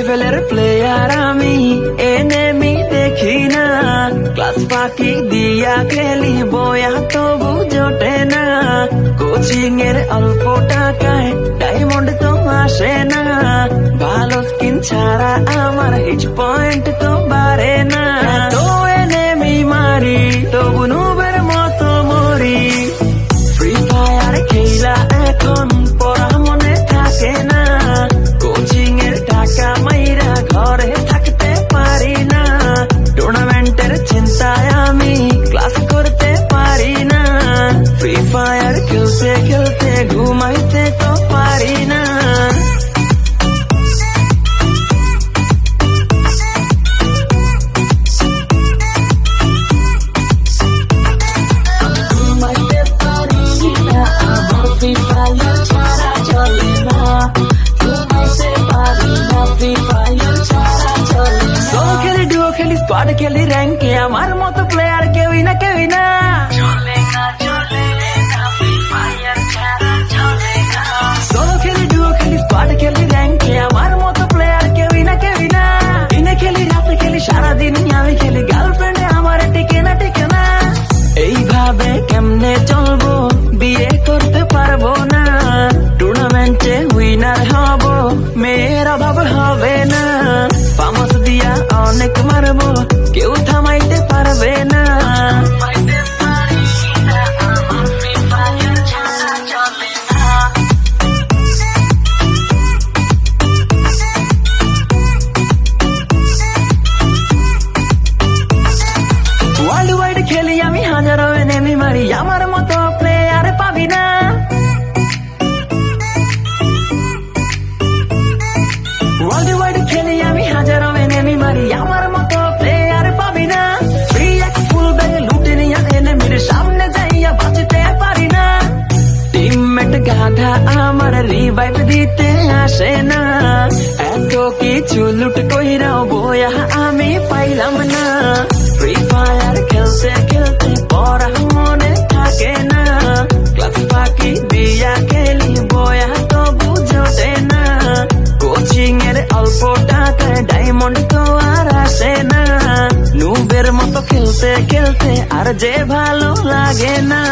লেভেলের প্লেয়ার আমি, এনেমি দেখি না। ক্লাস ফাঁকি দিয়া খেলি বয়া তবু জোটে না। কোচিং এর অল্প টাকায় ডায়মন্ড তো আসে না। ভালো স্কিন ছাড়া আমার হিট পয়েন্ট তো বাড়ে না। তো এনেমি মারি তবু নুবের মতো মরি। ফ্রি ফায়ার খেলা এখন পড়া মনে থাকে না। কোচিং এর টাকা মাইরা ঘরে থাকতে পারি না। টুর্নামেন্টের চিন্তায় আমি ক্লাস করতে পারি না। ফ্রি ফায়ার খেলতে খেলতে ঘুমাইতে তো পারি না। ঘুমাইতে পারি না, আমার ফ্রি ফায়ার ছাড়া চলে না। ঘুমাইতে পারি না, ফ্রি ফায়ার ছাড়া চলে না। সোলো খেলি, ডুও খেলি, স্কোয়াড খেলি, র্যাঙ্কে আমার মতো প্লেয়ার কেউই না, কেউই না। সোলো খেলি, ডুও খেলি, স্কোয়াড খেলি, র্যাঙ্কে আমার মতো প্লেয়ার কেউই না, কেউই না। দিনে খেলি, রাতে খেলি, সারাদিন আমি খেলি, গার্লফ্রেন্ডে আমার টিকে না, টিকে না। এইভাবে কেমনে চলবো, বিয়ে করতে পারবো না। টুর্নামেন্টে উইনার হব, মেয়ের অভাব হবে না। ফামাস দিয়া অনেক মারবো, কেউ থামাইতে পারবে না। ওয়ার্ল্ড ওয়াইড খেলি আমি, হাজারো এনেমি মারি, আমার মতো প্লেয়ার পাবি না। ওয়ার্ল্ড ওয়াইড খেলি আমি, হাজারো এনেমি মারি, আমার মতো প্লেয়ার পাবি না। ফ্রি এক ফুল ব্যাগ লুটে নিয়া এনেমির সামনে যাইয়া বাঁচতে পারি না। টিমমেট গাধা আমার রিভাইভ দিতে আসে না। এত কিছু লুট কইরাও বয়া আমি পাইলাম না। ফ্রি ফায়ার খেলতে খেলতে পড়া মনে থাকে না। ক্লাস ফাঁকি দিয়া খেলি বয়া তবু জোটে না। কোচিং এর অল্প টাকায় ডায়মন্ড তো আর আসে না। নুবের মতো খেলতে খেলতে আর যে ভালো লাগে না।